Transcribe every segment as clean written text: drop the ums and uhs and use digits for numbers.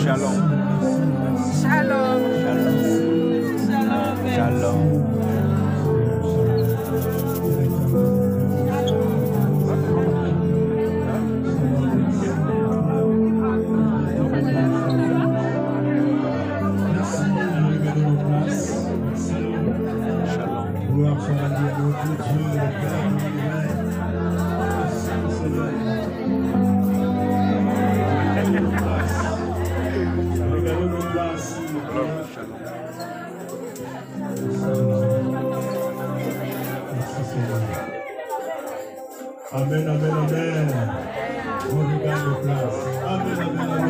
Shalom. Shalom. Shalom. Shalom. Gloire soit à Dieu, notre Dieu, le Père de l'univers. Regardons nos places. Amen, amen, amen. On regarde nos places. Amen, amen, amen.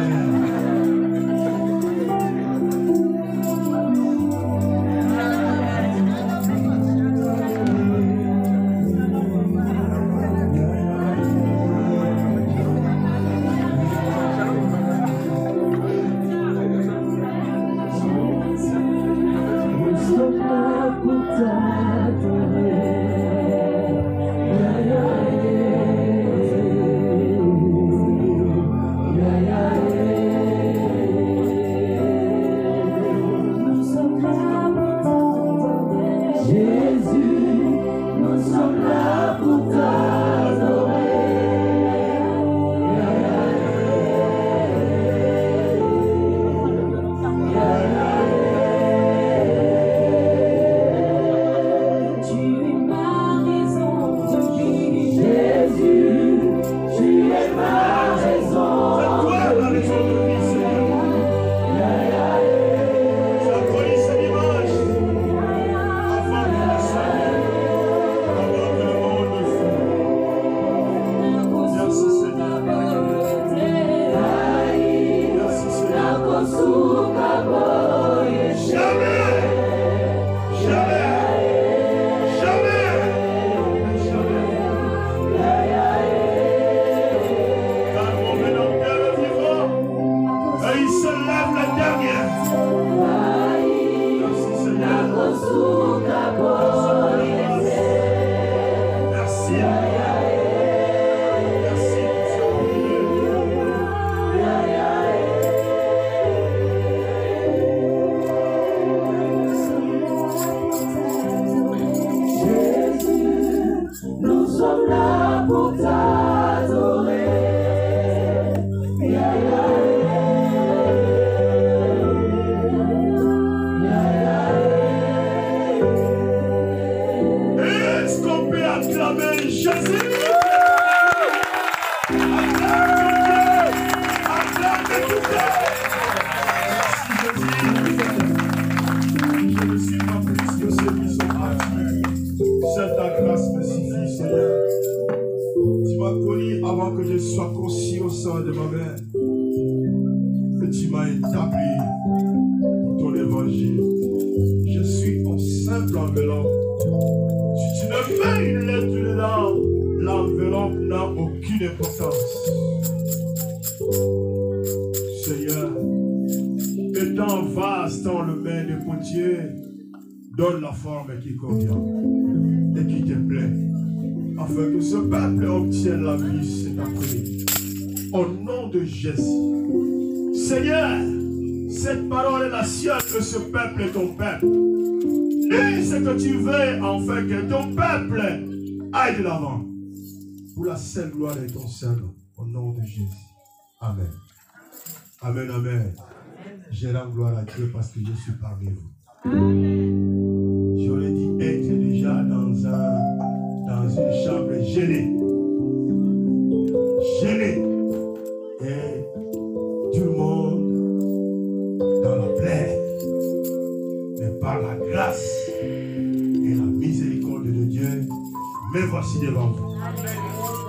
Donne la forme qui convient et qui te plaît, afin que ce peuple obtienne la vie cet après-midi. Au nom de Jésus. Seigneur, cette parole est la sienne, que ce peuple est ton peuple. Dis ce que tu veux, afin que ton peuple aille de l'avant. Pour la seule gloire de ton Saint-Nom. Au nom de Jésus. Amen. Amen, amen. Je rends gloire à Dieu parce que je suis parmi vous. J'aurais dit être déjà dans une chambre gelée. Gelée. Et tout le monde dans la plaie. Mais par la grâce et la miséricorde de Dieu, me voici devant vous.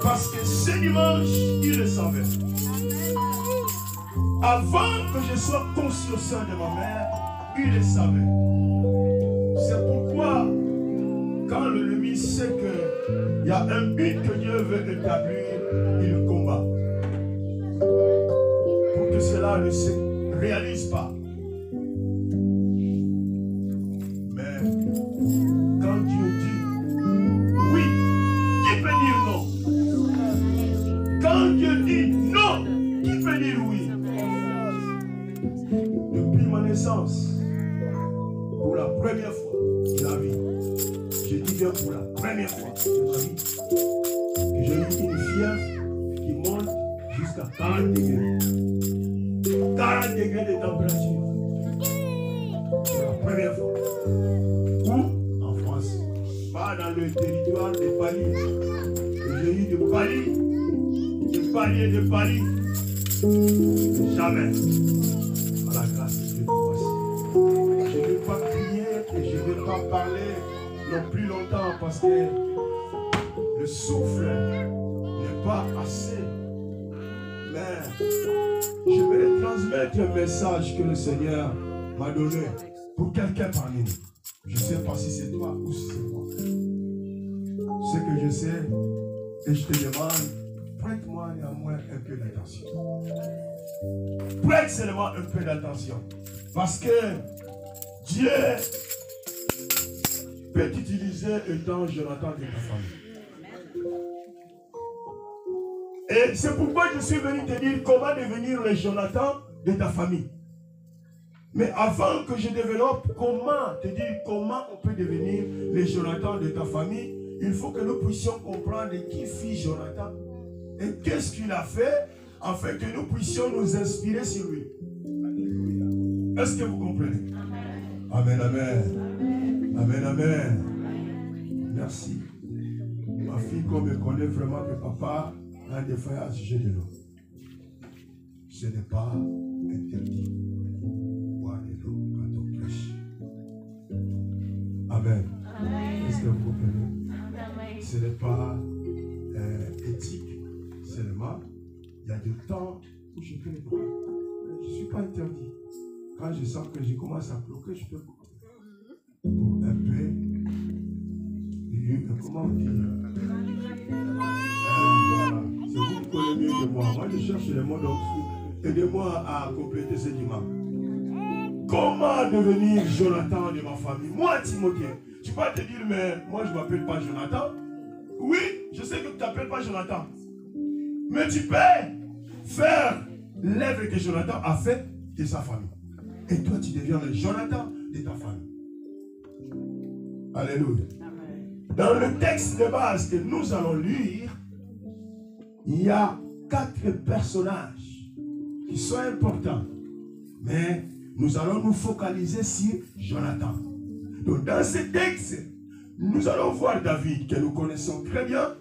Parce que ce dimanche, il le savait. Avant que je sois conçu au sein de ma mère, il le savait. C'est pourquoi, quand l'ennemi sait qu'il y a un but que Dieu veut établir, il combat. Pour que cela ne se réalise pas. Mais quand Dieu dit oui, qui peut dire non? Quand Dieu dit non, qui peut dire oui? première fois de la vie, je dis bien pour la première fois de ma vie, que j'ai eu une fièvre qui monte jusqu'à 40 degrés. 40 degrés de température. Pour la première fois. Où? En France. Pas dans le territoire des Palis. J'ai eu de Palis et de Palis. Jamais. Par la grâce de Dieu, je ne vais pas crier et je ne vais pas parler non plus longtemps parce que le souffle n'est pas assez. Mais je vais transmettre un message que le Seigneur m'a donné pour quelqu'un parmi nous. Je ne sais pas si c'est toi ou si c'est moi. Ce que je sais, et je te demande, prête-moi néanmoins un peu d'attention. Prête seulement un peu d'attention. Parce que Dieu peut t'utiliser étant Jonathan de ta famille. Et c'est pourquoi je suis venu te dire comment devenir le Jonathan de ta famille. Mais avant que je développe comment te dire comment on peut devenir le Jonathan de ta famille, il faut que nous puissions comprendre qui fut Jonathan et qu'est-ce qu'il a fait afin que nous puissions nous inspirer sur lui. Est-ce que vous comprenez? Amen, amen. Amen, amen. Merci. Ma fille, comme elle connaît vraiment que papa a des frères à sujet de l'eau. Ce n'est pas interdit. Boire de l'eau quand on prêche. Amen. Est-ce que vous comprenez? Ce n'est pas éthique. Seulement, il y a du temps où je peux le boire. Je ne suis pas interdit. Quand je sens que je commence à bloquer, je peux boire. Pour un peu. Comment on dit? C'est vous qui connaissez mieux que moi. Moi, je cherche les mots d'obscur. Aidez-moi à compléter ce dimanche. Comment devenir Jonathan de ma famille? Moi, Timothée, tu vas te dire, mais moi, je ne m'appelle pas Jonathan. Oui, je sais que tu ne t'appelles pas Jonathan. Mais tu peux faire l'œuvre que Jonathan a fait de sa famille. Et toi, tu deviens le Jonathan de ta famille. Alléluia. Dans le texte de base que nous allons lire, il y a 4 personnages qui sont importants. Mais nous allons nous focaliser sur Jonathan. Donc dans ce texte, nous allons voir David que nous connaissons très bien.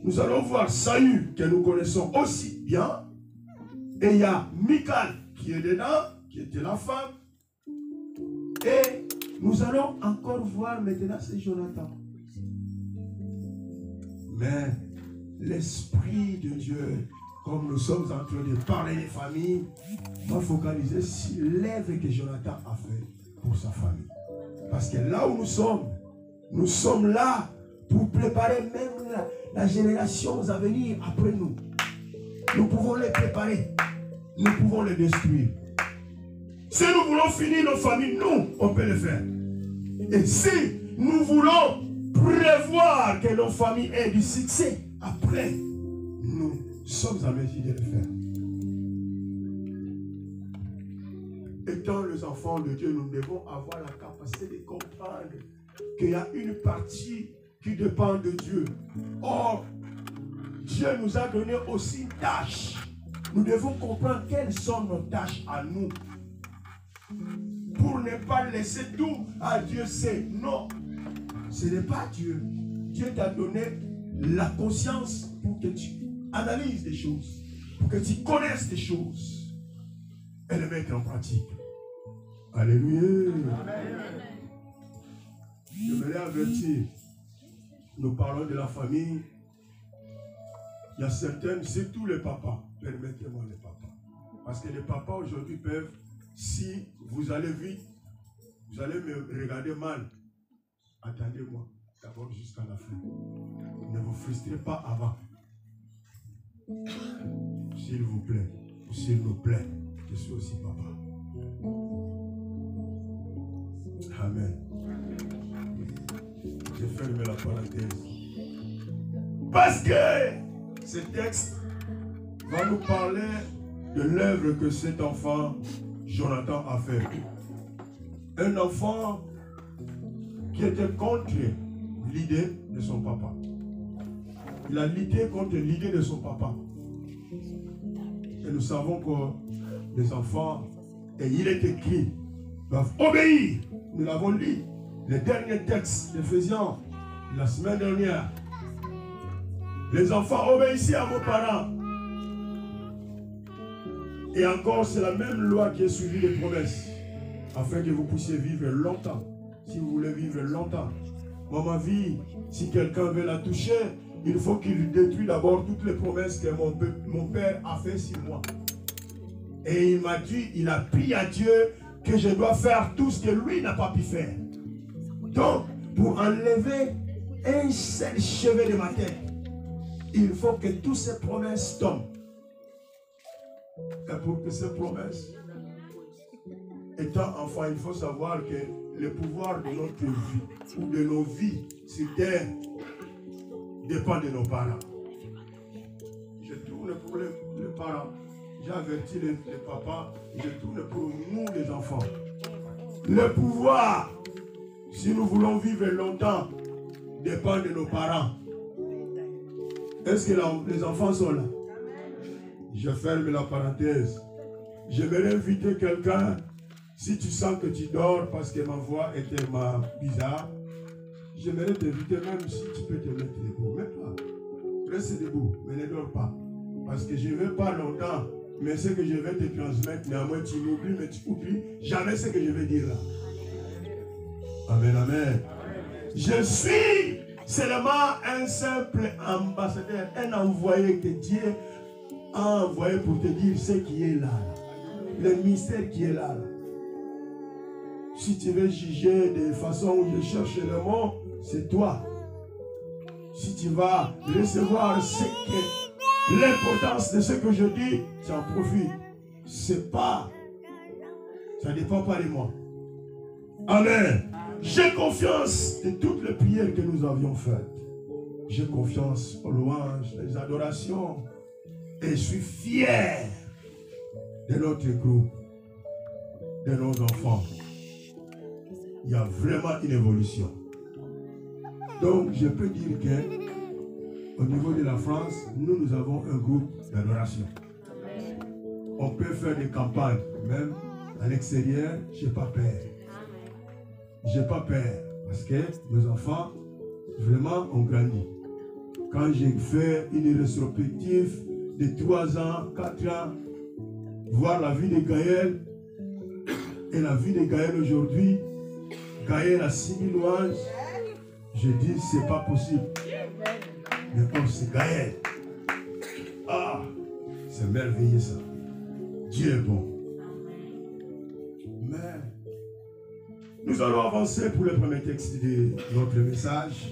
Nous allons voir Saül que nous connaissons aussi bien. Et il y a Michal qui est dedans, qui était la femme. Et nous allons encore voir maintenant c'est Jonathan. Mais l'Esprit de Dieu, comme nous sommes en train de parler des familles, va focaliser sur l'œuvre que Jonathan a fait pour sa famille. Parce que là où nous sommes là pour préparer même la génération à venir après nous. Nous pouvons les préparer. Nous pouvons les détruire. Si nous voulons finir nos familles, nous, on peut le faire. Et si nous voulons prévoir que nos familles aient du succès, après, nous sommes en mesure de le faire. Étant les enfants de Dieu, nous devons avoir la capacité de comprendre qu'il y a une partie qui dépend de Dieu. Or, Dieu nous a donné aussi une tâche. Nous devons comprendre quelles sont nos tâches à nous. Pour ne pas laisser tout à Dieu seul. Non, ce n'est pas Dieu. Dieu t'a donné la conscience pour que tu analyses des choses, pour que tu connaisses des choses et les mettre en pratique. Alléluia. Amen. Je me l'ai averti. Nous parlons de la famille. Il y a certaines, c'est tous les papas. Permettez-moi les papas. Parce que les papas aujourd'hui peuvent, si vous allez vite, vous allez me regarder mal. Attendez-moi d'abord jusqu'à la fin. Ne vous frustrez pas avant. S'il vous plaît, ou s'il nous plaît, je suis aussi papa. Amen. Je ferme la parenthèse. Parce que ce texte va nous parler de l'œuvre que cet enfant, Jonathan, a fait. Un enfant qui était contre l'idée de son papa. Il a lutté contre l'idée de son papa. Et nous savons que les enfants, et il est écrit, doivent obéir. Nous l'avons lu. Les derniers textes d'Éphésiens, la semaine dernière. Les enfants obéissez à vos parents. Et encore, c'est la même loi qui est suivie des promesses. Afin que vous puissiez vivre longtemps. Si vous voulez vivre longtemps. Moi, ma vie, si quelqu'un veut la toucher, il faut qu'il détruise d'abord toutes les promesses que mon père a fait sur moi. Et il m'a dit, il a prié à Dieu que je dois faire tout ce que lui n'a pas pu faire. Donc, pour enlever un seul cheveu de ma tête, il faut que toutes ces promesses tombent. Et pour que ces promesses, étant enfant, il faut savoir que le pouvoir de notre vie, ou de nos vies sur terre, dépend de nos parents. Je tourne pour les parents. J'ai averti les papas, je tourne pour nous les enfants. Le pouvoir, si nous voulons vivre longtemps, dépend de nos parents. Est-ce que les enfants sont là? Je ferme la parenthèse. J'aimerais inviter quelqu'un, si tu sens que tu dors parce que ma voix est tellement bizarre, j'aimerais t'inviter, même si tu peux te mettre debout. Mets-toi. Reste debout, mais ne dors pas. Parce que je ne vais pas longtemps, mais ce que je vais te transmettre, néanmoins tu m'oublies, mais tu oublies jamais ce que je vais dire là. Amen, amen. Je suis seulement un simple ambassadeur, un envoyé que Dieu a envoyé pour te dire ce qui est là. Le mystère qui est là. Si tu veux juger de façon où je cherche le mot, c'est toi. Si tu vas recevoir l'importance de ce que je dis, tu en profites. C'est pas, ça ne dépend pas de moi. Amen. J'ai confiance de toutes les prières que nous avions faites. J'ai confiance aux louanges, aux adorations. Et je suis fier de notre groupe, de nos enfants. Il y a vraiment une évolution. Donc, je peux dire que au niveau de la France, nous avons un groupe d'adoration. On peut faire des campagnes, même à l'extérieur, je n'ai pas peur. Je n'ai pas peur, parce que nos enfants, vraiment, ont grandi. Quand j'ai fait une rétrospective de 3 ans, 4 ans, voir la vie de Gaël et la vie de Gaël aujourd'hui, Gaël a 6000 louanges, je dis c'est pas possible. Mais comme c'est Gaël, ah, c'est merveilleux ça. Dieu est bon. Mais nous allons avancer pour le premier texte de notre message.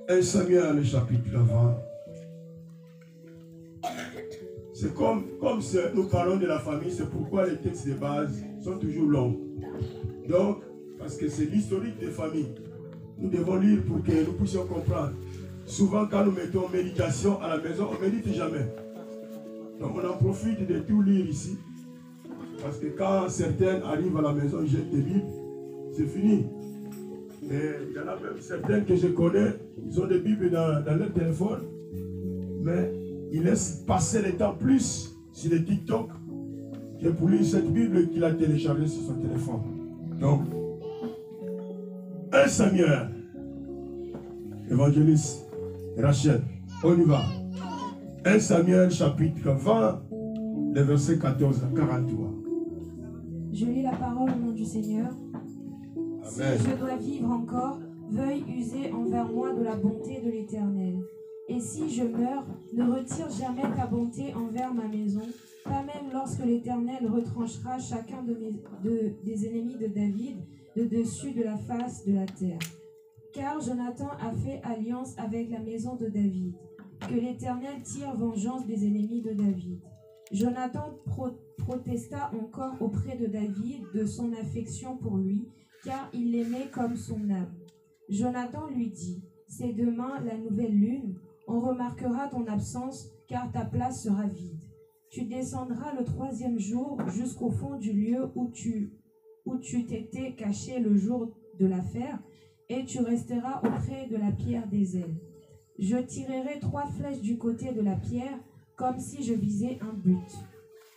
1 Samuel, chapitre 20. C'est comme nous parlons de la famille, c'est pourquoi les textes de base sont toujours longs. Donc, parce que c'est l'historique des familles. Nous devons lire pour que nous puissions comprendre. Souvent, quand nous mettons méditation à la maison, on ne médite jamais. Donc, on en profite de tout lire ici. Parce que quand certains arrivent à la maison, ils jettent des Bibles, c'est fini. Et il y en a même certains que je connais, ils ont des Bibles dans leur téléphone. Mais il laisse passer le temps plus sur les TikTok que pour lire cette Bible qu'il a téléchargée sur son téléphone. Donc, 1 Samuel, évangéliste Rachel, on y va. 1 Samuel chapitre 20, les versets 14 à 43. Je lis la parole au nom du Seigneur. Amen. Si je dois vivre encore, veuille user envers moi de la bonté de l'Éternel. Et si je meurs, ne retire jamais ta bonté envers ma maison, pas même lorsque l'Éternel retranchera chacun des ennemis de David de dessus de la face de la terre. Car Jonathan a fait alliance avec la maison de David. Que l'Éternel tire vengeance des ennemis de David. Jonathan protesta encore auprès de David de son affection pour lui, car il l'aimait comme son âme. Jonathan lui dit, « C'est demain la nouvelle lune, on remarquera ton absence, car ta place sera vide. Tu descendras le 3e jour jusqu'au fond du lieu où tu t'étais caché le jour de la faire, et tu resteras auprès de la pierre des ailes. Je tirerai 3 flèches du côté de la pierre, comme si je visais un but.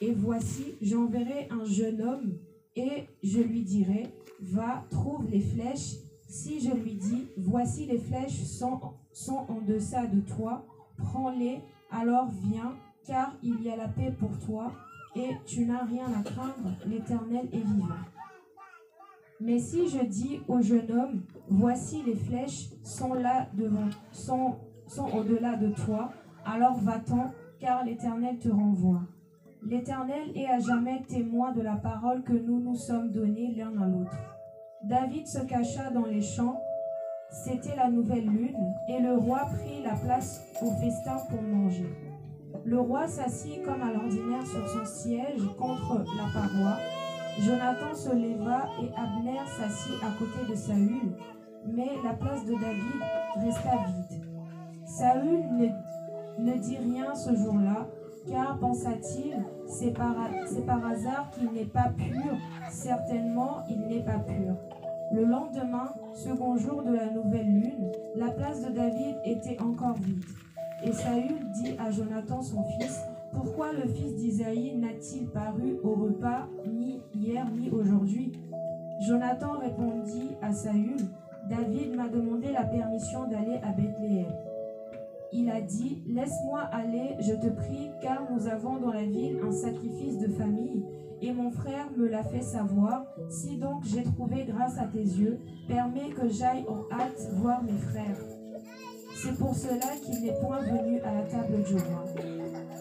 Et voici, j'enverrai un jeune homme, et je lui dirai, va, trouve les flèches. Si je lui dis, voici les flèches sont en deçà de toi, prends-les, alors viens, car il y a la paix pour toi, et tu n'as rien à craindre, l'Éternel est vivant. Mais si je dis au jeune homme, voici les flèches sont là devant, sont au-delà de toi, alors va-t'en, car l'Éternel te renvoie. L'Éternel est à jamais témoin de la parole que nous nous sommes donnée l'un à l'autre. David se cacha dans les champs, c'était la nouvelle lune, et le roi prit la place au festin pour manger. Le roi s'assit comme à l'ordinaire sur son siège contre la paroi. Jonathan se leva et Abner s'assit à côté de Saül, mais la place de David resta vide. Saül ne dit rien ce jour-là, car, pensa-t-il, c'est par hasard qu'il n'est pas pur, certainement il n'est pas pur. Le lendemain, second jour de la nouvelle lune, la place de David était encore vide. Et Saül dit à Jonathan son fils, « Pourquoi le fils d'Isaïe n'a-t-il paru au repas ni hier ni aujourd'hui » Jonathan répondit à Saül, « David m'a demandé la permission d'aller à Bethléem. » Il a dit, « Laisse-moi aller, je te prie, car nous avons dans la ville un sacrifice de famille, et mon frère me l'a fait savoir. Si donc j'ai trouvé grâce à tes yeux, permets que j'aille en hâte voir mes frères. » C'est pour cela qu'il n'est point venu à la table du roi.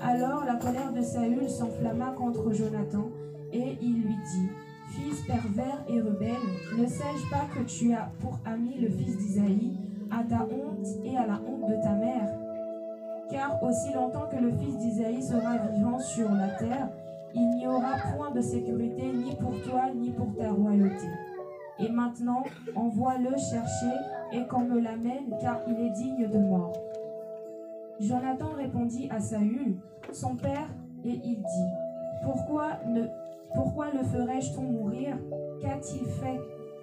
Alors la colère de Saül s'enflamma contre Jonathan, et il lui dit, « Fils pervers et rebelle, ne sais-je pas que tu as pour ami le fils d'Isaïe, à ta honte et à la honte de ta mère? Car aussi longtemps que le fils d'Isaïe sera vivant sur la terre, il n'y aura point de sécurité ni pour toi ni pour ta royauté. Et maintenant, envoie-le chercher et qu'on me l'amène, car il est digne de mort. » Jonathan répondit à Saül, son père, et il dit, « Pourquoi le ferais-je-t-on mourir? Qu'a-t-il fait »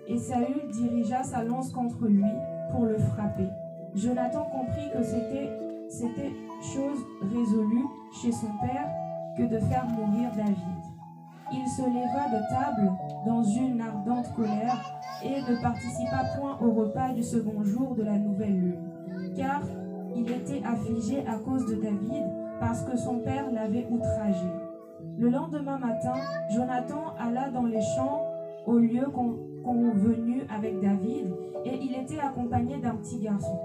Et Saül dirigea sa lance contre lui pour le frapper. Jonathan comprit que c'était chose résolue chez son père que de faire mourir David. Il se leva de table dans une ardente colère et ne participa point au repas du second jour de la nouvelle lune, car il était affligé à cause de David parce que son père l'avait outragé. Le lendemain matin, Jonathan alla dans les champs au lieu convenu avec David, et il était accompagné d'un petit garçon.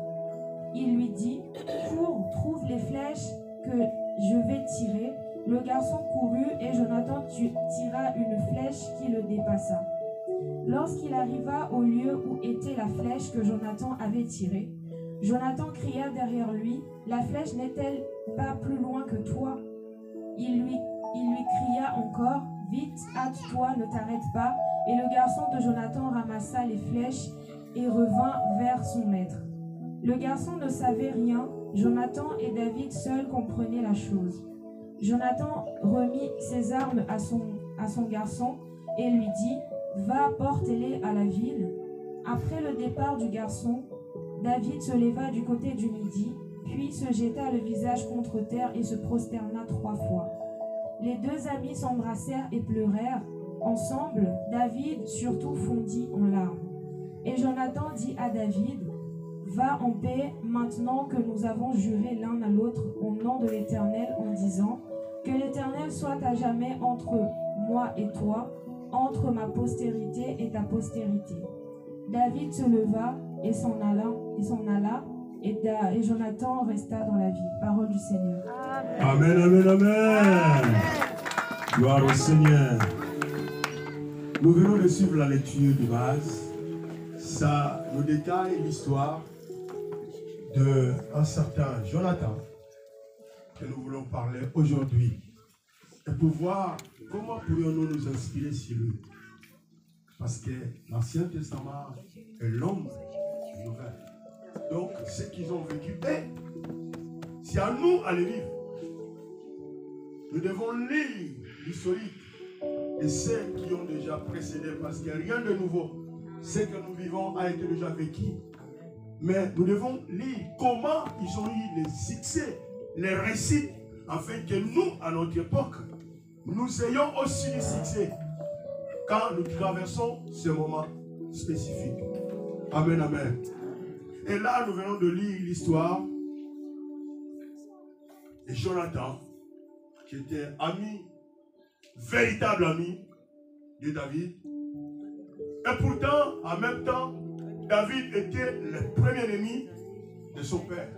Il lui dit, « Cours, trouve les flèches que je vais tirer. » Le garçon courut et Jonathan tira une flèche qui le dépassa. Lorsqu'il arriva au lieu où était la flèche que Jonathan avait tirée, Jonathan cria derrière lui, « La flèche n'est-elle pas plus loin que toi ?» Il lui cria encore, « Vite, hâte-toi, ne t'arrête pas. » Et le garçon de Jonathan ramassa les flèches et revint vers son maître. Le garçon ne savait rien, Jonathan et David seuls comprenaient la chose. Jonathan remit ses armes à son garçon et lui dit, « Va, porte-les à la ville. » Après le départ du garçon, David se leva du côté du midi, puis se jeta le visage contre terre et se prosterna 3 fois. Les 2 amis s'embrassèrent et pleurèrent. Ensemble, David surtout fondit en larmes. Et Jonathan dit à David, « Va en paix maintenant que nous avons juré l'un à l'autre au nom de l'Éternel en disant, que l'Éternel soit à jamais entre moi et toi, entre ma postérité et ta postérité. » David se leva et s'en alla, et Jonathan resta dans la ville. Parole du Seigneur. Amen, amen, amen. Gloire au Seigneur. Nous venons de suivre la lecture de base. Ça nous détaille l'histoire d'un certain Jonathan que nous voulons parler aujourd'hui. Et pour voir comment pourrions-nous nous inspirer sur lui. Parce que l'Ancien Testament est l'ombre du Nouvel. Donc, ce qu'ils ont vécu, c'est à nous à le vivre. Nous devons lire l'historique et ceux qui ont déjà précédé, parce qu'il n'y a rien de nouveau ce que nous vivons a été déjà vécu. Mais nous devons lire comment ils ont eu les succès, les récits, afin que nous, à notre époque, nous ayons aussi du succès quand nous traversons ce moment spécifique. Amen, amen. Et là, nous venons de lire l'histoire de Jonathan, qui était ami, véritable ami de David. Et pourtant, en même temps, David était le premier ennemi de son père.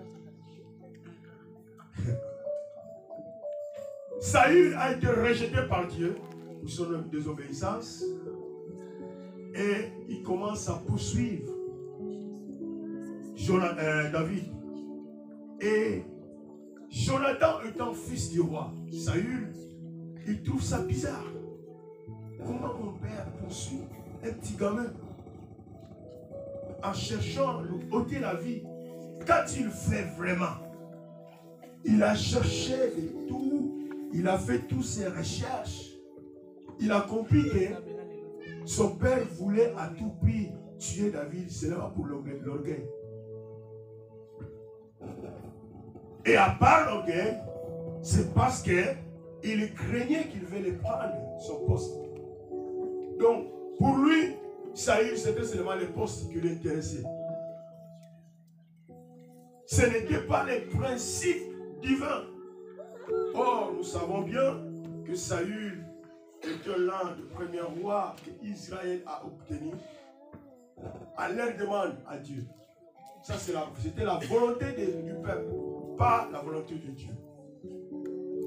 Saül a été rejeté par Dieu pour son désobéissance et il commence à poursuivre David. Et Jonathan étant fils du roi, Saül, il trouve ça bizarre. Comment mon père poursuit un petit gamin en cherchant à lui ôter la vie? Qu'a-t-il fait vraiment? Il a cherché de tout, il a fait toutes ses recherches. Il a compris que son père voulait à tout prix tuer David, c'est là pour l'orgueil. Et à part l'orgueil, c'est parce qu'il craignait qu'il venait prendre son poste. Donc, pour lui, Saül, c'était seulement le poste qui l'intéressait. Ce n'était pas les principes divins. Or, nous savons bien que Saül était l'un des premiers rois qu'Israël a obtenu à leur demande à Dieu. Ça, c'était la volonté du peuple, pas la volonté de Dieu.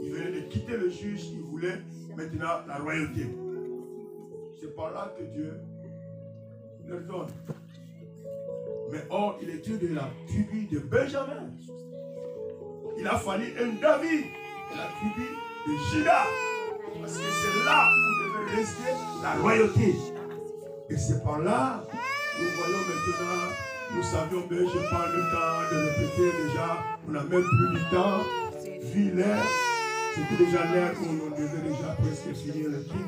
Il venait de quitter le juge, il voulait maintenant la royauté. C'est par là que Dieu leur donne. Mais or, il est Dieu de la tribu de Benjamin. Il a fallu un David de la tribu de Juda. Parce que c'est là où devait rester la royauté. Et c'est par là, nous voyons maintenant, nous savions bien, je n'ai pas le temps de répéter déjà, on n'a même plus le temps. Vu l'heure, c'était déjà l'heure où on devait déjà presque finir le truc.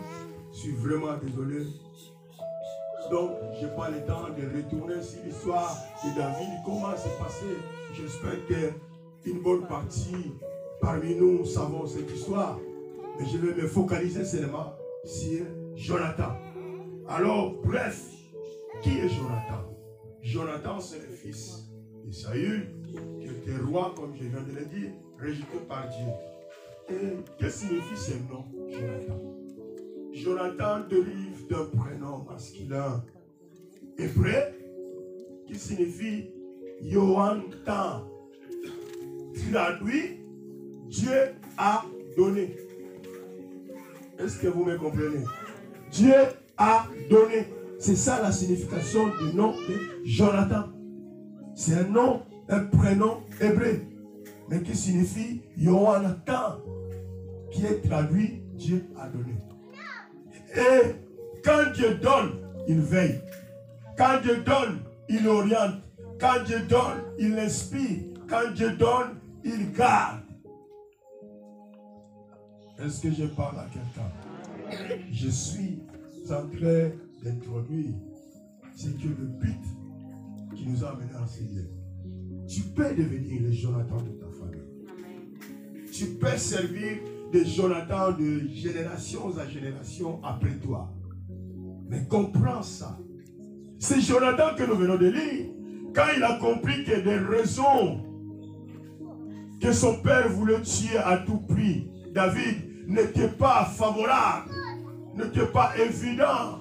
Je suis vraiment désolé. Donc, je n'ai pas le temps de retourner sur l'histoire de David, comment c'est passé. J'espère qu'une bonne partie parmi nous savons cette histoire. Mais je vais me focaliser seulement sur Jonathan. Alors, bref, qui est Jonathan? Jonathan, c'est le fils de Saül, qui était roi, comme je viens de le dire, rejeté par Dieu. Et que signifie ce nom, Jonathan? Jonathan dérive d'un prénom masculin hébreu qui signifie Yohantan. Traduit, Dieu a donné. Est-ce que vous me comprenez? Dieu a donné. C'est ça la signification du nom de Jonathan. C'est un nom, un prénom hébreu, mais qui signifie Yohantan, qui est traduit Dieu a donné. Et quand Dieu donne, il veille. Quand Dieu donne, il oriente. Quand Dieu donne, il inspire. Quand Dieu donne, il garde. Est-ce que je parle à quelqu'un? Je suis en train d'introduire ce que le but qui nous a amenés à enseigner. Tu peux devenir le Jonathan de ta famille. Tu peux servir de Jonathan de génération à génération après toi. Mais comprends ça. C'est Jonathan que nous venons de lire. Quand il a compris que des raisons que son père voulait tuer à tout prix, David n'était pas favorable, n'était pas évident.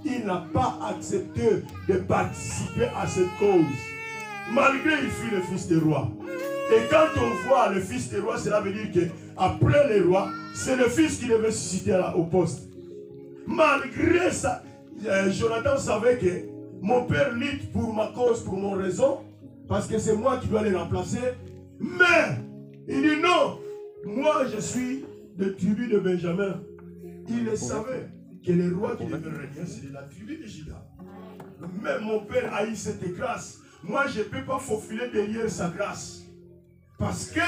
Il n'a pas accepté de participer à cette cause. Malgré qu'il fut le fils du roi. Et quand on voit le fils du roi, cela veut dire qu'après le roi, c'est le fils qui devait susciter au poste. Malgré ça, Jonathan savait que mon père lutte pour ma cause, pour mon raison, parce que c'est moi qui dois les remplacer. Mais il dit non, moi je suis de tribu de Benjamin. Il le savait que le roi qui devait régner, c'est la tribu de Juda. Mais mon père a eu cette grâce. Moi je ne peux pas faufiler derrière sa grâce. Parce que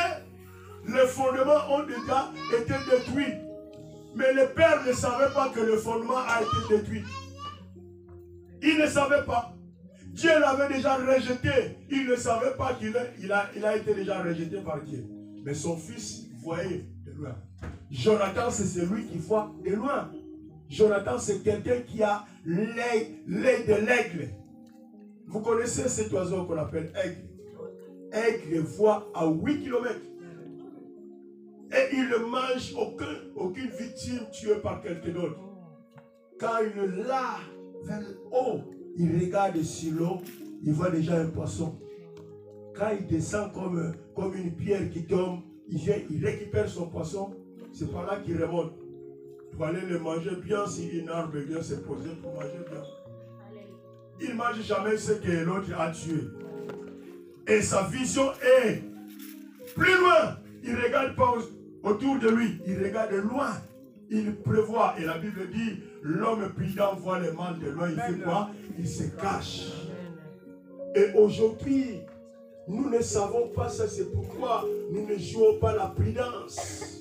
les fondements ont déjà été détruits. Mais le père ne savait pas que le fondement a été détruit. Il ne savait pas. Dieu l'avait déjà rejeté. Il ne savait pas qu'il a été déjà rejeté par Dieu. Mais son fils voyait de loin. Jonathan, c'est celui qui voit de loin. Jonathan, c'est quelqu'un qui a l'œil de l'aigle. Vous connaissez cet oiseau qu'on appelle aigle. Aigle voit à 8 km. Et il ne mange aucune victime tuée par quelqu'un d'autre. Quand il l'a vers le haut, il regarde sur l'eau, il voit déjà un poisson. Quand il descend comme une pierre qui tombe, il récupère son poisson. C'est par là qu'il remonte. Pour aller le manger bien, si une arbre vient se poser pour manger bien. Il ne mange jamais ce que l'autre a tué. Et sa vision est plus loin. Il ne regarde pas autour de lui, il regarde loin. Il prévoit. Et la Bible dit, l'homme prudent voit le mal de loin. Il fait quoi? Il se cache. Et aujourd'hui, nous ne savons pas ça. C'est pourquoi nous ne jouons pas la prudence.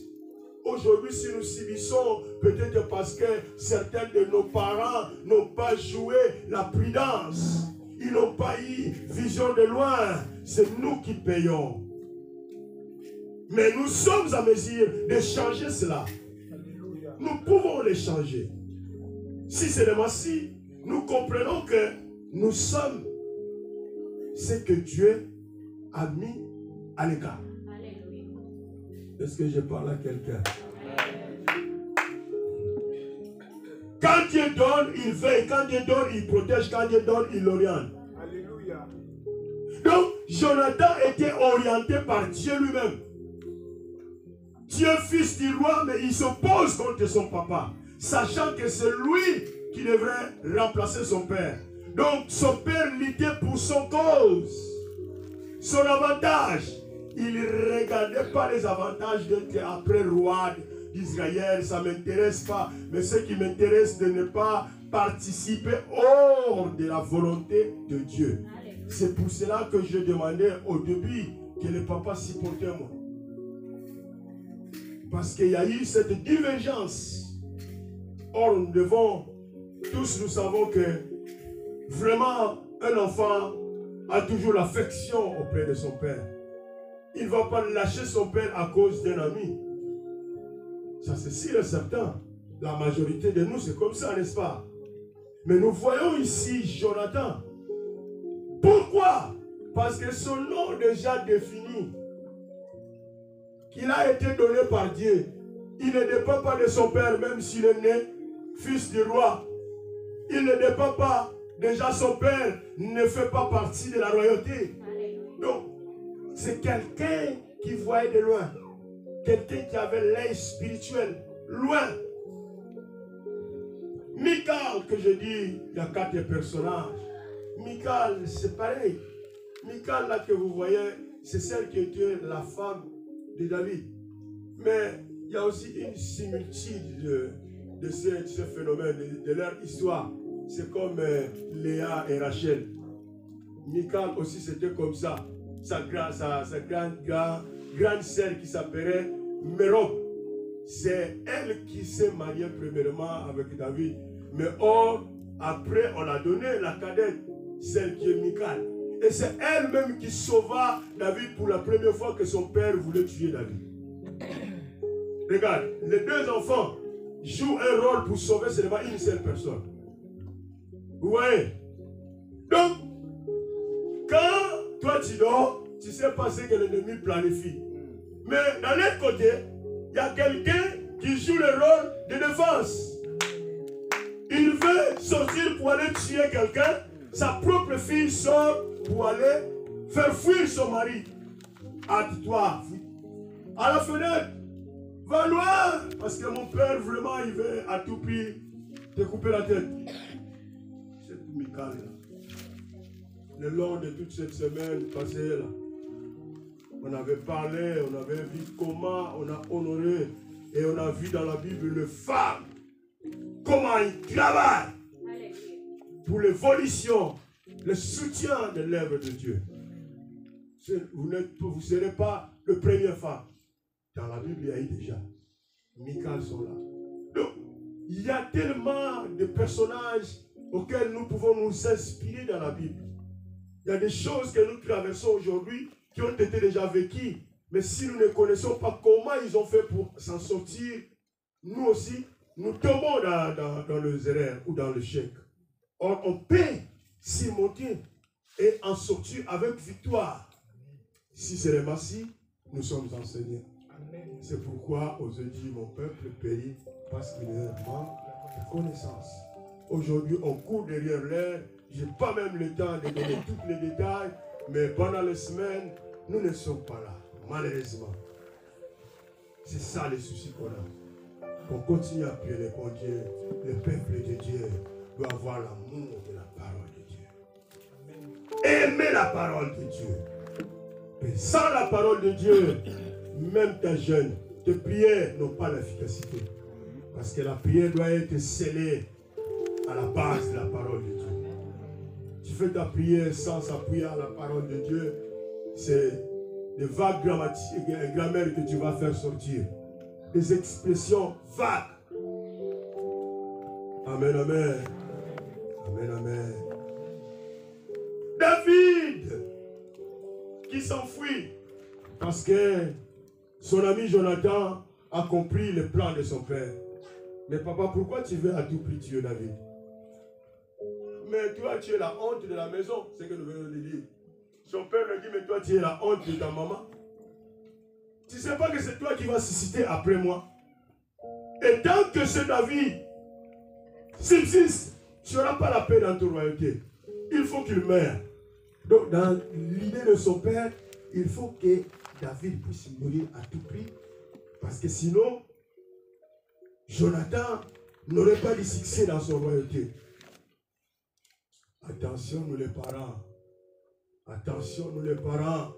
Aujourd'hui, si nous subissons, peut-être parce que certains de nos parents n'ont pas joué la prudence. Ils n'ont pas eu vision de loin. C'est nous qui payons. Mais nous sommes à mesure de changer cela. Nous pouvons les changer. Si seulement si nous comprenons que nous sommes ce que Dieu a mis à l'écart. Est-ce que je parle à quelqu'un? Quand Dieu donne, il veille. Quand Dieu donne, il protège. Quand Dieu donne, il oriente. Alléluia. Donc, Jonathan était orienté par Dieu lui-même. Dieu, fils du roi, mais il s'oppose contre son papa, sachant que c'est lui qui devrait remplacer son père. Donc, son père luttait pour son cause, son avantage. Il ne regardait pas les avantages d'être après roi d'Israël. Ça ne m'intéresse pas. Mais ce qui m'intéresse, de ne pas participer hors de la volonté de Dieu. C'est pour cela que je demandais au début que le papa s'y portait moi. Parce qu'il y a eu cette divergence. Or, nous savons que vraiment, un enfant a toujours l'affection auprès de son père. Il ne va pas lâcher son père à cause d'un ami. Ça, c'est sûr et certain. La majorité de nous, c'est comme ça, n'est-ce pas? Mais nous voyons ici Jonathan. Pourquoi? Parce que son nom est déjà défini. Qu'il a été donné par Dieu. Il ne dépend pas de son père, même s'il est né fils du roi. Il ne dépend pas. Déjà, son père ne fait pas partie de la royauté. Donc, c'est quelqu'un qui voyait de loin. Quelqu'un qui avait l'œil spirituel. Loin. Michal, que je dis, il y a 4 personnages. Michal, c'est pareil. Michal, là que vous voyez, c'est celle qui était la femme de David. Mais il y a aussi une similitude de ce phénomène, de leur histoire. C'est comme Léa et Rachel. Michal aussi, c'était comme ça. Sa grande sœur qui s'appelait Mérob. C'est elle qui s'est mariée premièrement avec David. Mais or, après, on a donné la cadette, celle qui est Michal. Et c'est elle-même qui sauva David pour la première fois que son père voulait tuer David. Regarde, les 2 enfants jouent un rôle pour sauver seulement une seule personne. Vous voyez? Donc, quand toi tu dors, tu sais pas ce que l'ennemi planifie. Mais d'un autre côté, il y a quelqu'un qui joue le rôle de défense. Il veut sortir pour aller tuer quelqu'un. Sa propre fille sort pour aller faire fuir son mari. Hâte-toi à la fenêtre. Va loin. Parce que mon père, vraiment, il veut à tout prix te couper la tête. C'est Michal. Le long de toute cette semaine passée là, on avait parlé, on avait vu comment on a honoré et on a vu dans la Bible les femmes, comment ils travaillent pour l'évolution, le soutien de l'œuvre de Dieu. Vous ne serez pas le premier femme. Dans la Bible, il y a eu déjà. Michal sont là. Donc, il y a tellement de personnages auxquelles nous pouvons nous inspirer dans la Bible. Il y a des choses que nous traversons aujourd'hui qui ont été déjà vécues. Mais si nous ne connaissons pas comment ils ont fait pour s'en sortir, nous aussi, nous tombons dans les erreurs ou dans l'échec. Or, on peut s'y monter et en sortir avec victoire. Si c'est ainsi, nous sommes enseignés. C'est pourquoi aujourd'hui mon peuple périt parce qu'il manque de connaissance. Aujourd'hui, on court derrière l'air. Je n'ai pas même le temps de donner tous les détails, mais pendant les semaines, nous ne sommes pas là, malheureusement. C'est ça le souci qu'on a. On continue à prier le bon Dieu. Le peuple de Dieu doit avoir l'amour de la parole de Dieu. Aimer la parole de Dieu. Mais sans la parole de Dieu, même ta jeûne, tes prières n'ont pas l'efficacité. Parce que la prière doit être scellée à la base de la parole de Dieu. Tu fais ta prière sans s'appuyer à la parole de Dieu, c'est des vagues grammaires que tu vas faire sortir. Des expressions vagues. Amen, amen. Amen, amen. David, qui s'enfuit parce que son ami Jonathan a compris le plan de son père. Mais papa, pourquoi tu veux à tout prix tuer David? Mais toi, tu es la honte de la maison, c'est ce que nous venons de dire. Son père lui dit, mais toi, tu es la honte de ta maman. Tu ne sais pas que c'est toi qui vas susciter après moi. Et tant que c'est David subsiste, tu n'auras pas la paix dans ta royauté. Il faut qu'il meure. Donc, dans l'idée de son père, il faut que David puisse mourir à tout prix. Parce que sinon, Jonathan n'aurait pas de succès dans son royauté. Attention, nous les parents. Attention, nous les parents.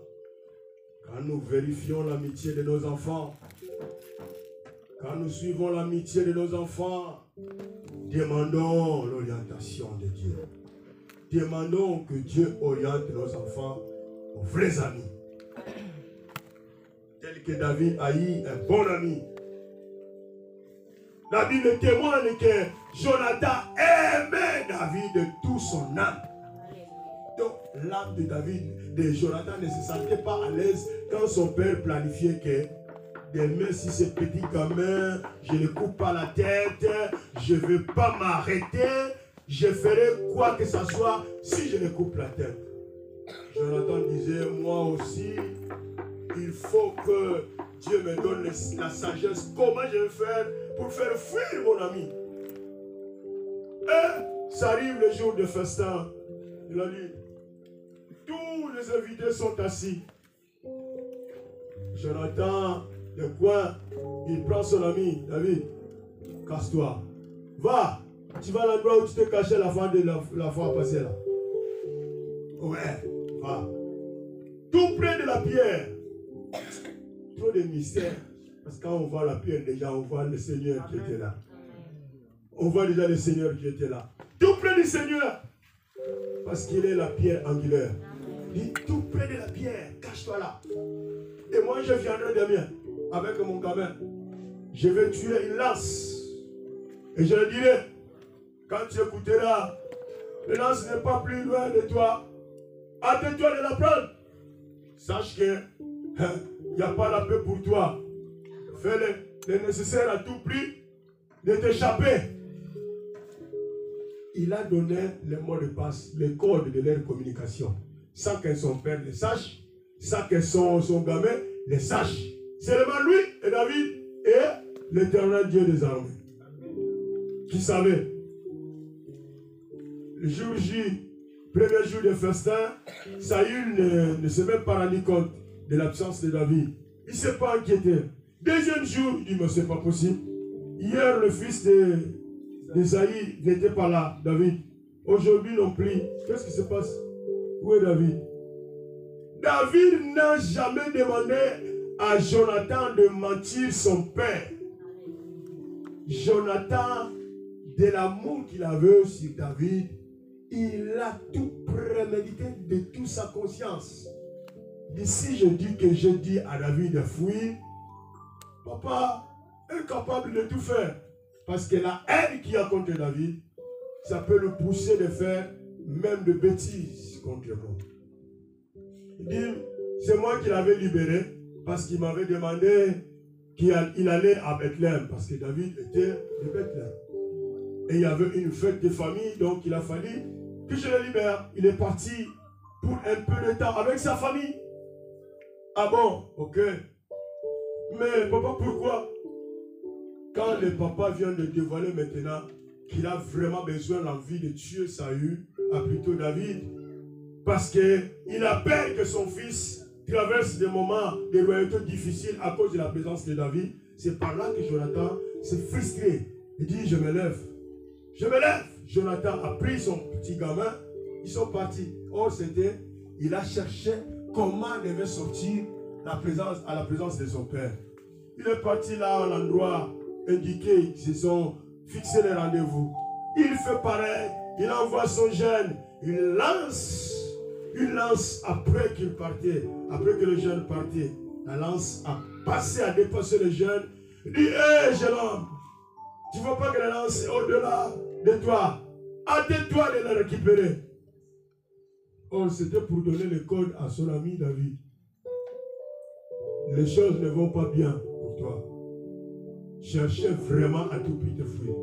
Quand nous vérifions l'amitié de nos enfants, quand nous suivons l'amitié de nos enfants, demandons l'orientation de Dieu. Demandons que Dieu oriente nos enfants aux vrais amis. Tel que David a eu un bon ami. La Bible témoigne que Jonathan aimait David de tout son âme. Donc l'âme de David, de Jonathan ne se sentait pas à l'aise quand son père planifiait que demain, si c'est petit gamin, je ne coupe pas la tête, je ne veux pas m'arrêter, je ferai quoi que ce soit si je ne coupe la tête. Jonathan disait, moi aussi, il faut que Dieu me donne la sagesse. Comment je vais faire pour faire fuir mon ami? Et ça arrive le jour de festin. Il a dit, tous les invités sont assis. Jonathan, le coin, il prend son ami, David, casse-toi. Va, tu vas à l'endroit où tu t'es caché la fois passée là. Ouais, va. Tout près de la pierre. Trop de mystères. Parce que quand on voit la pierre, déjà, on voit le Seigneur qui était là. On voit déjà le Seigneur qui était là. Tout près du Seigneur. Parce qu'il est la pierre angulaire. Dit tout près de la pierre, cache-toi là. Et moi, je viendrai demain avec mon gamin. Je vais tuer une lance. Et je le dirai, quand tu écouteras, le lance n'est pas plus loin de toi. Attends-toi de la prendre. Sache que il n'y a pas la paix pour toi. Fais le nécessaire à tout prix de t'échapper. Il a donné le mot de passe, le code de leur communication, sans que son père le sache, sans que son gamin le sache. Seulement lui et David et l'Éternel Dieu des armées qui savait. Le jour J, premier jour de festin, Saül ne s'est même pas rendu compte de l'absence de David. Il ne s'est pas inquiété. Deuxième jour, il dit, mais c'est pas possible. Hier, le fils d'Esaïe n'était pas là, David. Aujourd'hui non plus. Qu'est-ce qui se passe? Où est David? David n'a jamais demandé à Jonathan de mentir son père. Jonathan, de l'amour qu'il avait sur David, il a tout prémédité de toute sa conscience. D'ici, je dis que j'ai dit à David de fuir. Papa est capable de tout faire. Parce que la haine qu'il y a contre David, ça peut le pousser de faire même de bêtises contre moi. Il dit, c'est moi qui l'avais libéré parce qu'il m'avait demandé qu'il allait à Bethléem parce que David était de Bethléem. Et il y avait une fête de famille, donc il a fallu que je le libère. Il est parti pour un peu de temps avec sa famille. Ah bon, ok. Mais papa, pourquoi? Quand le papa vient de dévoiler maintenant qu'il a vraiment besoin de l'envie de tuer Saül, à plutôt David, parce qu'il a peur que son fils traverse des moments de royauté difficiles à cause de la présence de David. C'est par là que Jonathan s'est frustré. Il dit, je me lève. Je me lève. Jonathan a pris son petit gamin. Ils sont partis. Or, c'était, il a cherché comment devait sortir à la présence de son père. Il est parti là à l'endroit indiqué. Ils se sont fixés les rendez-vous. Il fait pareil. Il envoie son jeune. Il lance après qu'il partait. Après que le jeune partait. La lance a passé à dépasser le jeune. Il dit, hé, jeune homme, tu ne vois pas que la lance est au-delà de toi. Hâte-toi de la récupérer. Oh, c'était pour donner le code à son ami David. Les choses ne vont pas bien pour toi. Cherchez vraiment à tout prix te fuir.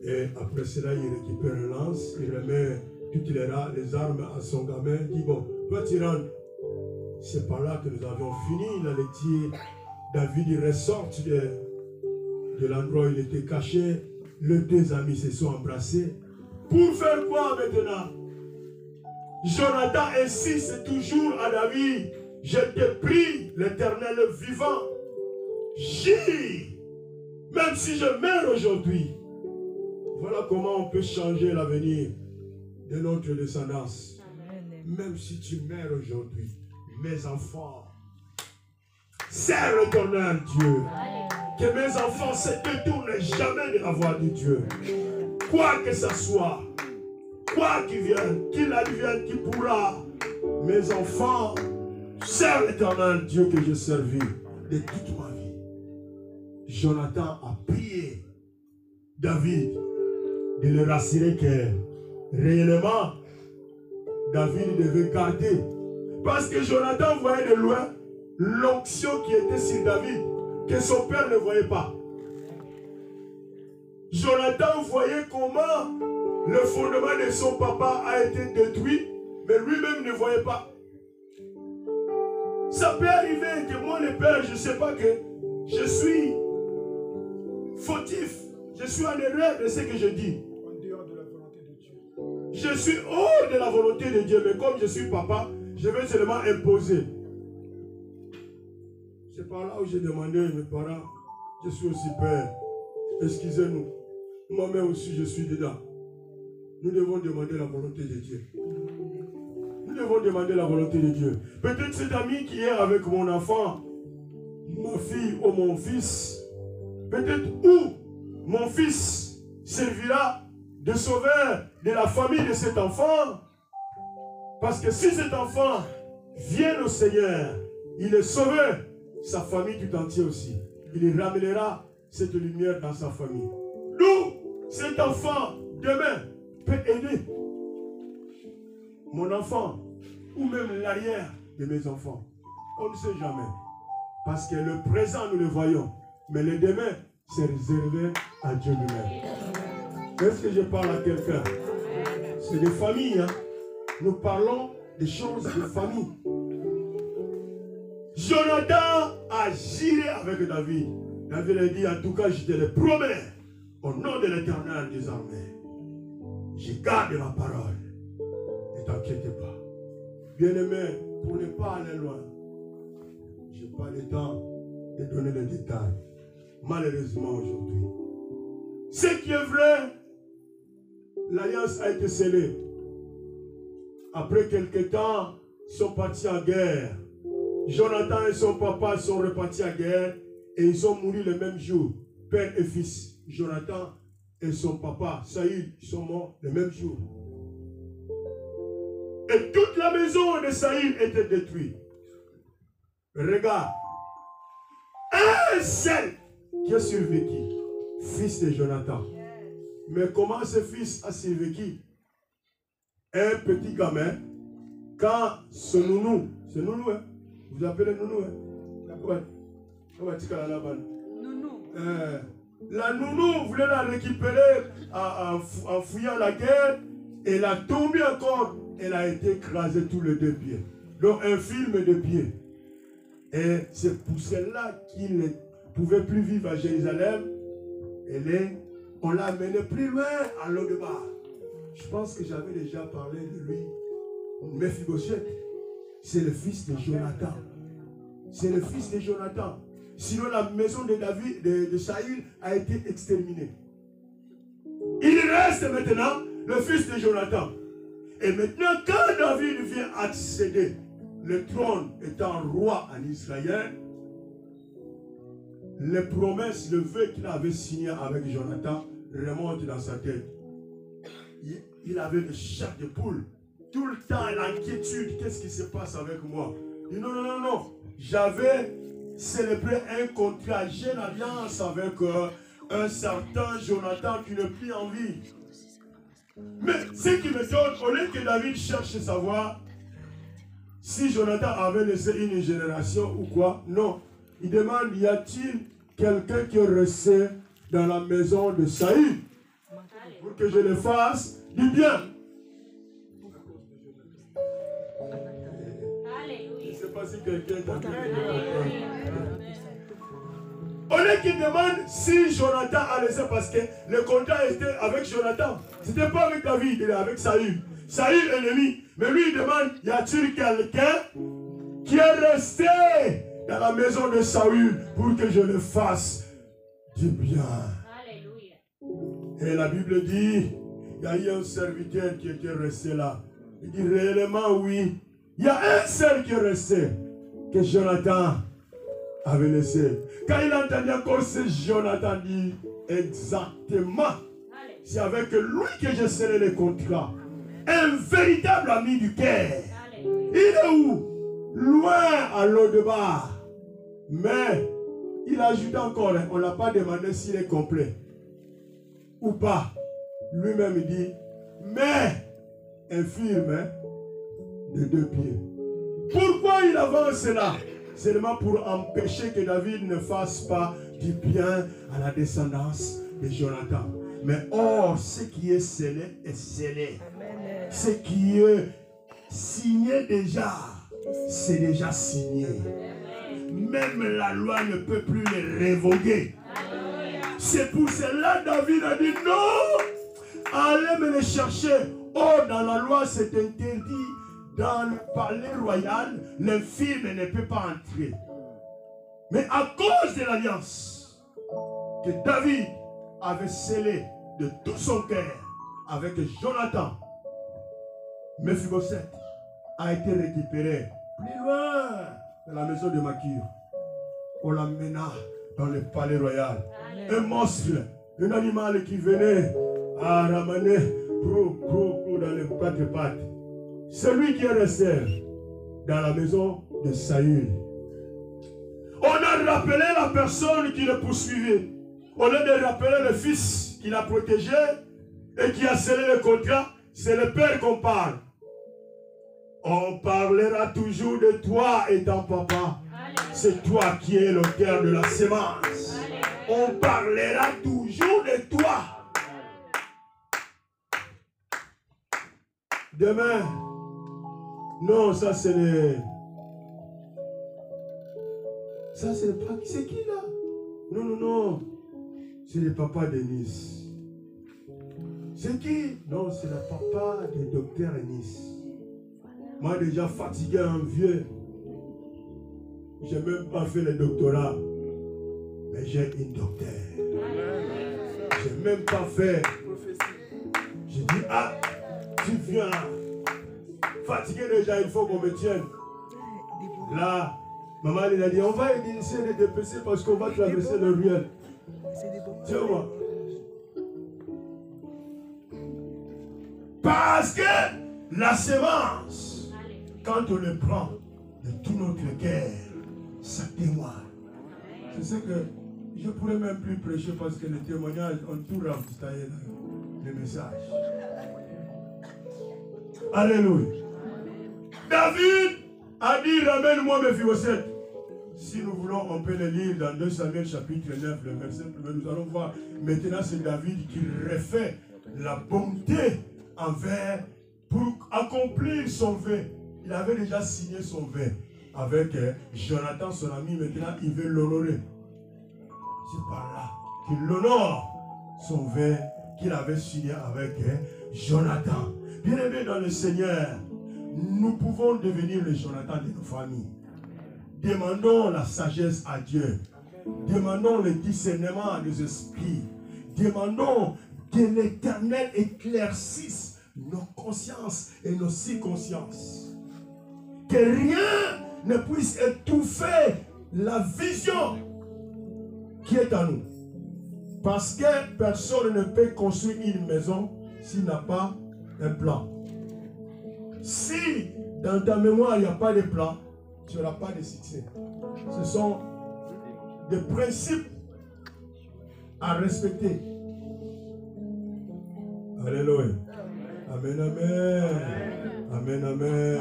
Et après cela, il récupère une lance, il remet toutes les armes à son gamin, il dit, bon, toi tu rentres. C'est par là que nous avions fini. Il allait dire, David, il ressort de l'endroit où il était caché. Les deux amis se sont embrassés. Pour faire quoi maintenant? Jonathan insiste toujours à David, je te prie, l'Éternel vivant, gis, même si je meurs aujourd'hui. Voilà comment on peut changer l'avenir de notre descendance. Même si tu meurs aujourd'hui, mes enfants, serre l'Éternel Dieu. Que mes enfants se détournent jamais de la voie de Dieu. Quoi que ce soit, quoi qu'il vienne, qu'il advienne, qui pourra, mes enfants, serre l'Éternel Dieu que j'ai servi de toute ma vie. Jonathan a prié David de le rassurer que réellement David devait garder. Parce que Jonathan voyait de loin l'onction qui était sur David, que son père ne voyait pas. Jonathan voyait comment le fondement de son papa a été détruit, mais lui-même ne voyait pas. Ça peut arriver que moi, le père, je ne sais pas que je suis fautif, je suis en erreur de ce que je dis. En dehors de la volonté de Dieu. Je suis hors de la volonté de Dieu, mais comme je suis papa, je vais seulement imposer. C'est par là où j'ai demandé à mes parents, je suis aussi père, excusez-nous, moi-même aussi je suis dedans. Nous devons demander la volonté de Dieu. Nous devons demander la volonté de Dieu. Peut-être cet ami qui est avec mon enfant, ma fille ou mon fils, peut-être où mon fils servira de sauveur de la famille de cet enfant. Parce que si cet enfant vient au Seigneur, il est sauvé, sa famille tout entière aussi. Il ramènera cette lumière dans sa famille. Nous, cet enfant, demain, peut aider mon enfant ou même l'arrière de mes enfants. On ne sait jamais. Parce que le présent, nous le voyons. Mais le demain, c'est réservé à Dieu lui-même. Est-ce que je parle à quelqu'un? C'est des familles. Hein? Nous parlons des choses de famille. Jonathan a géré avec David. David a dit, en tout cas, je te le promets, au nom de l'Éternel des armées, je garde ma parole. Ne t'inquiète pas. Bien-aimé, pour ne pas aller loin, je n'ai pas le temps de donner les détails. Malheureusement aujourd'hui. Ce qui est vrai, l'alliance a été scellée. Après quelque temps, ils sont partis en guerre. Jonathan et son papa sont repartis en guerre et ils sont mourus le même jour, père et fils. Jonathan et son papa, Saül, sont morts le même jour. Et toute la maison de Saül était détruite. Regarde, un seul qui a survécu, fils de Jonathan. Mais comment ce fils a survécu? Un petit gamin, quand ce nounou, hein? Vous appelez nounou, hein? Ouais. Nounou. La nounou voulait la récupérer en fouillant la guerre. Elle a tombé encore. Elle a été écrasée tous les deux pieds. Donc un film de pieds. Et c'est pour cela qu'il ne pouvait plus vivre à Jérusalem. On l'a amené plus loin à Lo-Debar. Je pense que j'avais déjà parlé de lui. Mephibosheth, c'est le fils de Jonathan. C'est le fils de Jonathan. Sinon la maison de David, de Saül a été exterminée. Il reste maintenant le fils de Jonathan. Et maintenant, quand David vient accéder, le trône étant roi en Israël, les promesses, le vœu qu'il avait signé avec Jonathan remontent dans sa tête. Il avait le chair de poule. Tout le temps, l'inquiétude, qu'est-ce qui se passe avec moi? Il dit non. J'avais célébré un contrat, j'ai une alliance avec un certain Jonathan qui n'est plus en vie. Mais ce qui me donne, au lieu que David cherche à savoir si Jonathan avait laissé une génération ou quoi, non. Il demande, y a-t-il quelqu'un qui est resté dans la maison de Saül pour que je le fasse du bien? Je ne sais pas si quelqu'un t'a dit. On est qui demande si Jonathan a laissé, parce que le contrat était avec Jonathan. Ce n'était pas avec David, il était avec Saül. Saül ennemi. Mais lui il demande, y a-t-il quelqu'un qui est resté dans la maison de Saül pour que je le fasse du bien? Alléluia. Et la Bible dit, il y a eu un serviteur qui était resté là. Il dit réellement oui. Il y a un seul qui est resté, que Jonathan avait laissé. Quand il entendait encore ce Jonathan dit exactement, c'est avec lui que j'ai scellé les contrats. Un véritable ami du cœur. Il est où? Loin à Lo-Debar. Mais il ajoute encore, on ne l'a pas demandé s'il est complet ou pas. Lui-même il dit, mais infirme de 2 pieds. Pourquoi il avance là? Seulement pour empêcher que David ne fasse pas du bien à la descendance de Jonathan. Mais or, ce qui est scellé est scellé. Ce qui est signé déjà, c'est déjà signé. Même la loi ne peut plus le révoquer. C'est pour cela que David a dit non, allez me le chercher. Or, dans la loi, c'est interdit. Dans le palais royal, l'infirme ne peut pas entrer. Mais à cause de l'alliance que David avait scellée de tout son cœur avec Jonathan, Mephibosheth a été récupéré plus loin de la maison de Makir. On l'emmena dans le palais royal. Un monstre, un animal qui venait à ramener dans les 4 pattes. Celui qui est resté dans la maison de Saül. On a rappelé la personne qui le poursuivait. Au lieu de rappeler le fils qui l'a protégé et qui a scellé le contrat, c'est le père qu'on parle. On parlera toujours de toi étant papa. C'est toi qui es l'auteur de la sémence. On parlera toujours de toi. Demain, non, ça c'est le... Ça c'est pas... C'est qui là? Non. C'est le papa de Nice. C'est qui? Non, c'est le papa du docteur Nice. Moi déjà fatigué, un vieux. J'ai même pas fait le doctorat. Mais j'ai une docteur. J'ai même pas fait. J'ai dit, ah, tu viens. Fatigué déjà, il faut qu'on me tienne. Là, maman elle a dit, on va essayer de dépasser parce qu'on va traverser le ruelle. Tiens-moi. Parce que la sémence, quand on le prend de tout notre cœur, ça témoigne. C'est ce que je ne pourrais même plus prêcher parce que les témoignages ont tout ravitaillé. le message. Alléluia. David a dit, ramène-moi Méphibosheth. Si nous voulons, on peut le lire dans 2 Samuel chapitre 9, le verset 1. Nous allons voir. Maintenant, c'est David qui refait la bonté envers pour accomplir son vœu. Il avait déjà signé son vœu avec Jonathan, son ami. Maintenant, il veut l'honorer. C'est par là qu'il honore son vœu qu'il avait signé avec Jonathan. Bien-aimés dans le Seigneur, nous pouvons devenir le Jonathan de nos familles. Demandons la sagesse à Dieu. Demandons le discernement à nos esprits. Demandons que l'Éternel éclaircisse nos consciences et nos consciences. Que rien ne puisse étouffer la vision qui est à nous. Parce que personne ne peut construire une maison s'il n'a pas un plan. Si dans ta mémoire il n'y a pas de plan, tu n'auras pas de succès. Ce sont des principes à respecter. Alléluia. Amen, amen. Amen, amen.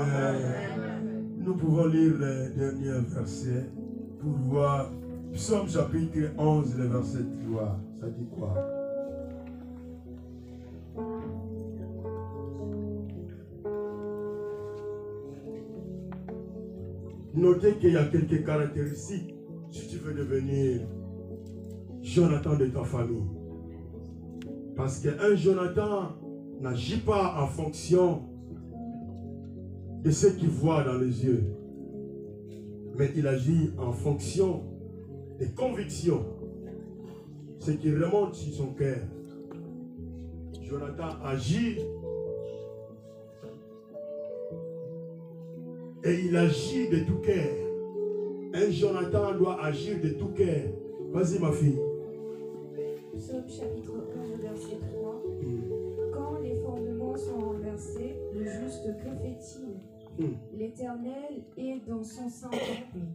Nous pouvons lire les derniers versets pour voir Psaume chapitre 11, le verset 3. Ça dit quoi? Notez qu'il y a quelques caractéristiques si tu veux devenir Jonathan de ta famille. Parce qu'un Jonathan n'agit pas en fonction de ce qu'il voit dans les yeux, mais il agit en fonction des convictions, ce qui remonte sur son cœur. Jonathan agit et il agit de tout cœur. Un Jonathan doit agir de tout cœur. Vas-y ma fille. Psaume chapitre 11, verset 3. Quand les fondements sont renversés, le juste que fait-il? L'Éternel est dans son saint temple.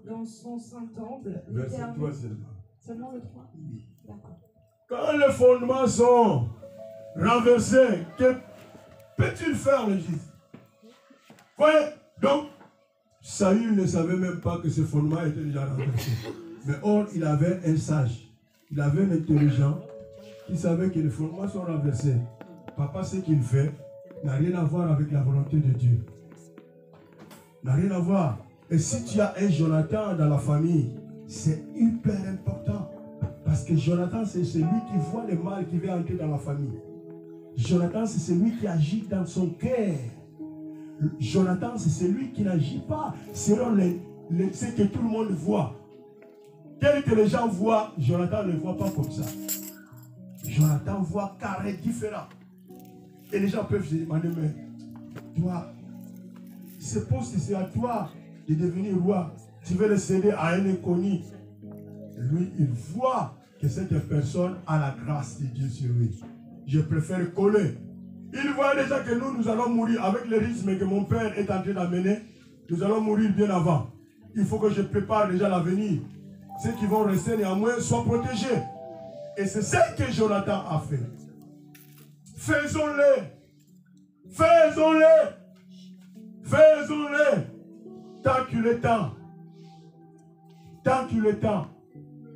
Dans son saint temple. Verset 3 seulement. Seulement le 3? Oui. D'accord. Quand les fondements sont renversés, que peut-il faire le juste? Voyez, donc, Saül ne savait même pas que ce fondement était déjà renversé. Mais or, il avait un sage, il avait un intelligent qui savait que les fondements sont renversés. Papa, ce qu'il fait n'a rien à voir avec la volonté de Dieu. N'a rien à voir. Et si tu as un Jonathan dans la famille, c'est hyper important. Parce que Jonathan, c'est celui qui voit le mal qui veut entrer dans la famille. Jonathan, c'est celui qui agit dans son cœur. Jonathan, c'est celui qui n'agit pas selon ce que tout le monde voit. Tel que les gens voient, Jonathan ne voit pas comme ça. Jonathan voit carré différent. Et les gens peuvent se demander, mais toi, ce poste, c'est à toi de devenir roi. Tu veux le céder à un inconnu. Lui, il voit que cette personne a la grâce de Dieu sur lui. Je préfère coller. Il voit déjà que nous allons mourir avec le rythme que mon père est en train d'amener. Nous allons mourir bien avant. Il faut que je prépare déjà l'avenir. Ceux qui vont rester néanmoins soient protégés. Et c'est ce que Jonathan a fait. Faisons-le. Faisons-le. Faisons-le. Tant qu'il est temps. Tant qu'il est temps.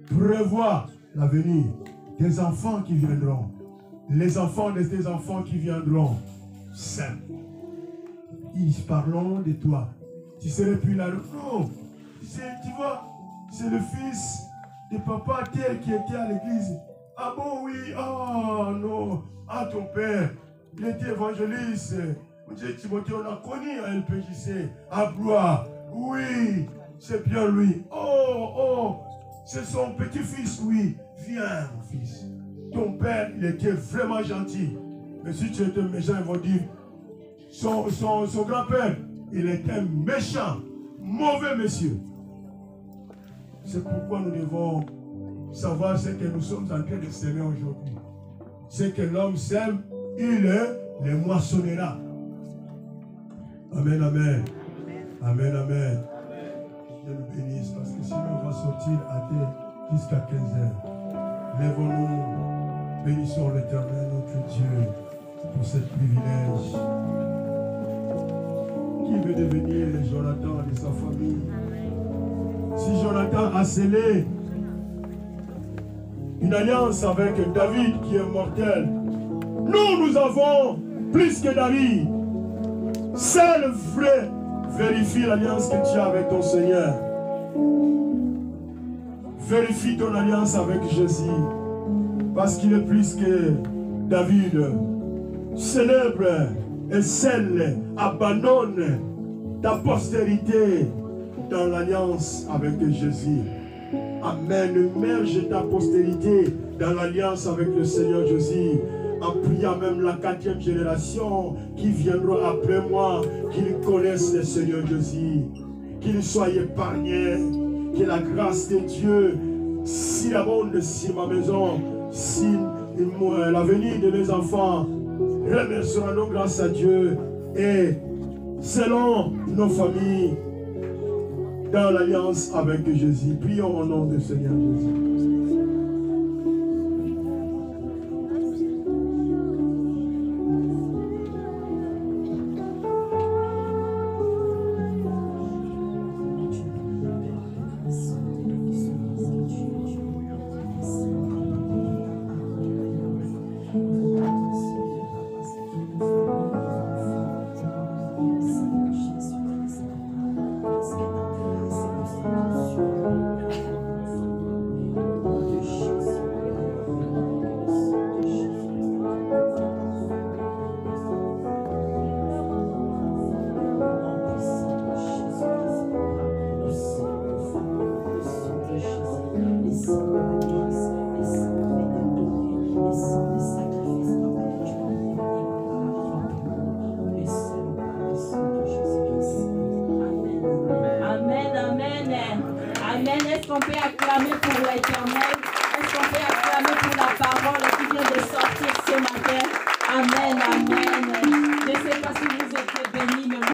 Prévois l'avenir des enfants qui viendront. Les enfants de tes enfants qui viendront. Simple. Ils parleront de toi. Tu serais plus là. Non. Tu vois, c'est le fils de papa tel qui était à l'église. Ah bon, oui. Ah non. Ah, ton père, il était évangéliste. Timothée, on a connu à LPJC. À Blois. Oui, c'est bien lui. Oh, c'est son petit-fils, oui. Viens, mon fils. Ton père, il était vraiment gentil. Mais si tu étais méchant, ils vont dire, son grand-père, il était méchant, mauvais monsieur. C'est pourquoi nous devons savoir ce que nous sommes en train de s'aimer aujourd'hui. Ce que l'homme sème, il le moissonnera. Amen, amen. Amen, amen. Dieu nous bénisse parce que sinon on va sortir à terre jusqu'à 15 heures. Lèvons-nous. Bénissons l'Éternel, notre Dieu, pour ce privilège qui veut devenir le Jonathan de sa famille. Si Jonathan a scellé une alliance avec David qui est mortel, nous avons plus que David. Seul vrai vérifie l'alliance que tu as avec ton Seigneur. Vérifie ton alliance avec Jésus, parce qu'il est plus que David. Célèbre et scelle, abandonne ta postérité dans l'alliance avec Jésus. Amen. Merge ta postérité dans l'alliance avec le Seigneur Jésus, en priant même la 4e génération qui viendra après moi, qu'ils connaissent le Seigneur Jésus, qu'ils soient épargnés, que la grâce de Dieu s'abonde sur ma maison, si l'avenir de mes enfants. Remercions nos grâces à Dieu et selon nos familles dans l'alliance avec Jésus. Prions au nom du Seigneur Jésus. Amen, amen.